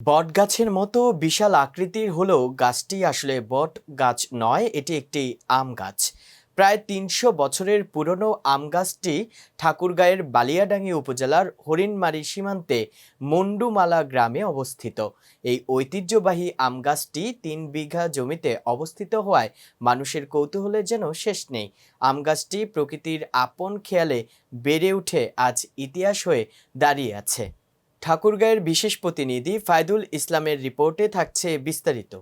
বটগাছের মতো বিশাল আকৃতির হলেও গাছটি আসলে বট গাছ নয়, এটি একটি আম গাছ। প্রায় ৩০০ বছরের পুরনো আম গাছটি ঠাকুরগাঁয়ের বালিয়াডাঙ্গি উপজেলার হরিণমারী সীমান্তে মন্ডুমালা গ্রামে অবস্থিত। এই ঐতিহ্যবাহী আম গাছটি ৩ বিঘা জমিতে অবস্থিত হওয়ায় মানুষের কৌতূহলের যেন শেষ নেই। আম গাছটি প্রকৃতির আপন খেয়ালে বেড়ে উঠে আজ ইতিহাস হয়ে দাঁড়িয়ে আছে। ঠাকুরগাঁয়ের বিশেষ প্রতিনিধি ফায়দুল ইসলামের রিপোর্টে থাকছে বিস্তারিত।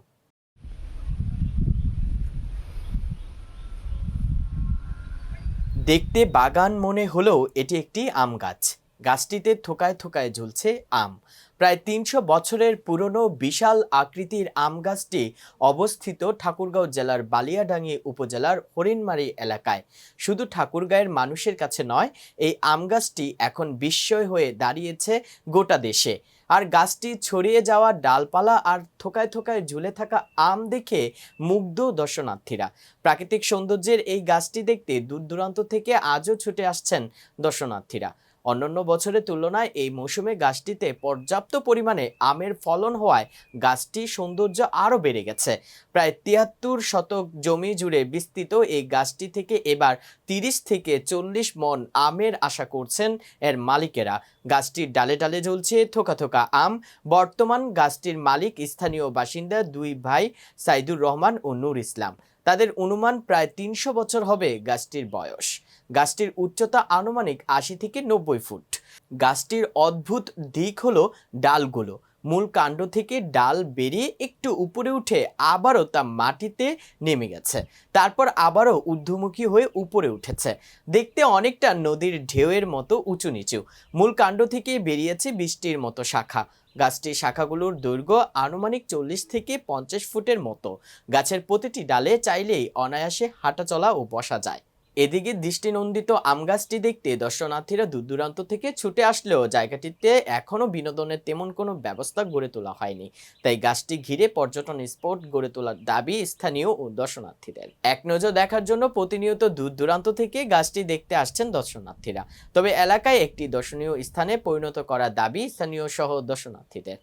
দেখতে বাগান মনে হলেও এটি একটি আম গাছ। গাছটিতে থোকায় থোকায় ঝুলছে আম। প্রায় ৩০০ বছরের পুরনো বিশাল আকৃতির আম গাছটি অবস্থিত ঠাকুরগাঁও জেলার বালিয়াডাঙ্গি উপজেলার হরিণমারী এলাকায়। শুধু ঠাকুরগাঁয়ের মানুষের কাছে নয়, এই আম গাছটি এখন বিস্ময় হয়ে দাঁড়িয়েছে গোটা দেশে। আর গাছটি ছড়িয়ে যাওয়া ডালপালা আর থোকায় থোকায় ঝুলে থাকা আম দেখে মুগ্ধ দর্শনার্থীরা। প্রাকৃতিক সৌন্দর্যের এই গাছটি দেখতে দূর দূরান্ত থেকে আজও ছুটে আসছেন দর্শনার্থীরা। অন্যান্য বছরের তুলনায় এই মৌসুমে গাছটিতে পর্যাপ্ত পরিমাণে আমের ফলন হওয়ায় গাছটির সৌন্দর্য আরও বেড়ে গেছে। প্রায় ৭৩ শতক জমি জুড়ে বিস্তৃত এই গাছটি থেকে এবার ৩০ থেকে ৪০ মণ আমের আশা করছেন এর মালিকেরা। গাছটির ডালে ডালে ঝুলছে থোকা থোকা আম। বর্তমান গাছটির মালিক স্থানীয় বাসিন্দা ২ ভাই সাইদুর রহমান ও নূর ইসলাম। তাদের অনুমান প্রায় ৩০০ বছর হবে গাছটির বয়স। গাছটির উচ্চতা আনুমানিক ৮০ থেকে ৯০ ফুট। গাছটির অদ্ভুত দিক হলো ডালগুলো। মূল কাণ্ড থেকে ডাল বেরিয়ে একটু উপরে উঠে আবারও তা মাটিতে নেমে গেছে, তারপর আবারও ঊর্ধ্বমুখী হয়ে উপরে উঠেছে। দেখতে অনেকটা নদীর ঢেউয়ের মতো উঁচু নিচু। মূল কাণ্ড থেকে বেরিয়েছে বৃষ্টির মতো শাখা। গাছটির শাখাগুলোর দৈর্ঘ্য আনুমানিক ৪০ থেকে ৫০ ফুটের মতো। গাছের প্রতিটি ডালে চাইলেই অনায়াসে হাঁটাচলা ও বসা যায়। এদিকে দৃষ্টিনন্দিত আম গাছটি দেখতে দর্শনার্থীরা দূর দূরান্ত থেকে ছুটে আসলেও জায়গাটিতে এখনও বিনোদনের তেমন কোনো ব্যবস্থা গড়ে তোলা হয়নি। তাই গাছটি ঘিরে পর্যটন স্পট গড়ে তোলার দাবি স্থানীয় ও দর্শনার্থীদের। এক নজর দেখার জন্য প্রতিনিয়ত দূর দূরান্ত থেকে গাছটি দেখতে আসছেন দর্শনার্থীরা। তবে এলাকায় একটি দর্শনীয় স্থানে পরিণত করার দাবি স্থানীয় সহ দর্শনার্থীদের।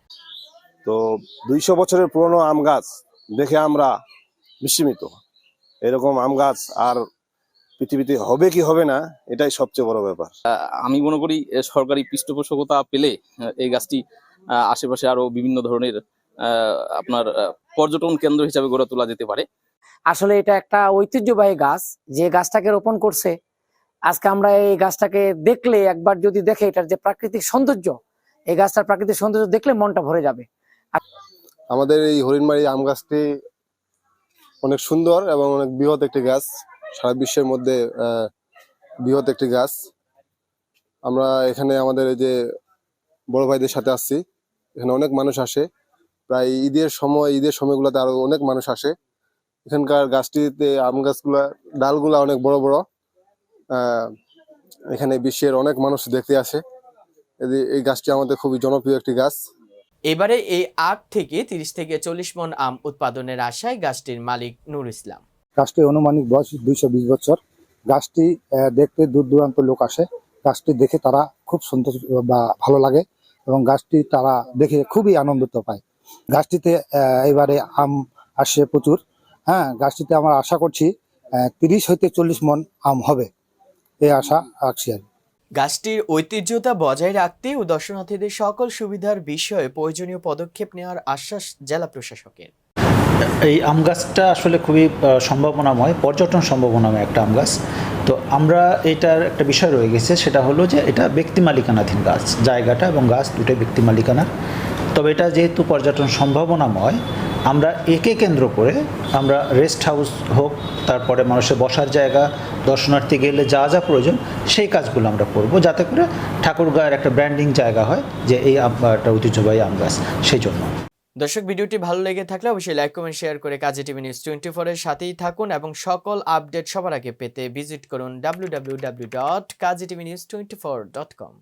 তো ২০০ বছরের পুরনো আম গাছ দেখে আমরা বিস্মিত। এরকম আম গাছ আর পৃথিবীতে হবে কি হবে না, এটাই সবচেয়ে বড় ব্যাপার। আমি মনে করি সরকারি পৃষ্ঠপোষকতা পেলে এই গাছটি আশেপাশে আরো বিভিন্ন ধরনের আপনার পর্যটন কেন্দ্র হিসাবে গড়ে তোলা যেতে পারে। আসলে এটা একটা ঐতিহ্যবাহী গাছ, যে গাছটাকে রোপণ করছে। আজকে আমরা এই গাছটাকে দেখলে, একবার যদি দেখে এটার যে প্রাকৃতিক সৌন্দর্য, এই গাছটার প্রাকৃতিক সৌন্দর্য দেখলে মনটা ভরে যাবে। আমাদের এই হরিণমারী আম গাছটি অনেক সুন্দর এবং অনেক বৃহৎ একটি গাছ, সারা বিশ্বের মধ্যে বৃহৎ একটি গাছ। আমরা এখানে আমাদের এই যে বড় ভাইদের সাথে আসছি, এখানে অনেক মানুষ আসে। প্রায় ঈদের সময়গুলোতে আরো অনেক মানুষ আসে। এখানকার গাছটিতে আম গাছগুলা ডালগুলা অনেক বড় বড়। এখানে বিশ্বের অনেক মানুষ দেখতে আসে। এই গাছটি আমাদের খুবই জনপ্রিয় একটি গাছ। এবারে এই আখ থেকে ৩০ থেকে ৪০ মণ আম উৎপাদনের আশায় গাছটির মালিক নূর ইসলাম। গাছটির আনুমানিক বয়স ২২০ বছর। গাছটি দেখতে দূর দূরান্ত লোক আসে। গাছটি দেখে তারা খুব সন্তোষ বা ভালো লাগে এবং গাছটি তারা দেখে খুবই আনন্দিত পায়। গাছটিতে এবারে আম আসে প্রচুর। গাছটিতে আমরা আশা করছি ৩০ হইতে ৪০ মণ আম হবে, এই আশা রাখছি। গাছটির ঐতিহ্যতা বজায় রাখতে ও দর্শনার্থীদের সকল সুবিধার বিষয়ে প্রয়োজনীয় পদক্ষেপ নেওয়ার আশ্বাস জেলা প্রশাসকের। এই আম গাছটা আসলে খুবই সম্ভাবনাময়, পর্যটন সম্ভাবনাময় একটা আম গাছ। তো আমরা এটার একটা বিষয় রয়ে গেছে, সেটা হলো যে এটা ব্যক্তি মালিকানাধীন গাছ, জায়গাটা এবং গাছ দুটোই ব্যক্তি মালিকানার। তবে এটা যেহেতু পর্যটন সম্ভাবনাময়, আমরা একে কেন্দ্র করে আমরা রেস্ট হাউস হোক, তারপরে মানুষের বসার জায়গা, দর্শনার্থী গেলে যা যা প্রয়োজন সেই কাজগুলো আমরা করব, যাতে করে ঠাকুরগাঁয়ের একটা ব্র্যান্ডিং জায়গা হয় যে এই একটা ঐতিহ্যবাহী আম গাছ। সেই জন্য দর্শক, ভিডিওটি ভালো লেগে থাকলে অবশ্যই লাইক, কমেন্ট, শেয়ার করে কাজী টিভি নিউজ 24 এর সাথেই থাকুন এবং সকল আপডেট সবার আগে পেতে ভিজিট করুন www.kaztvnews24.com।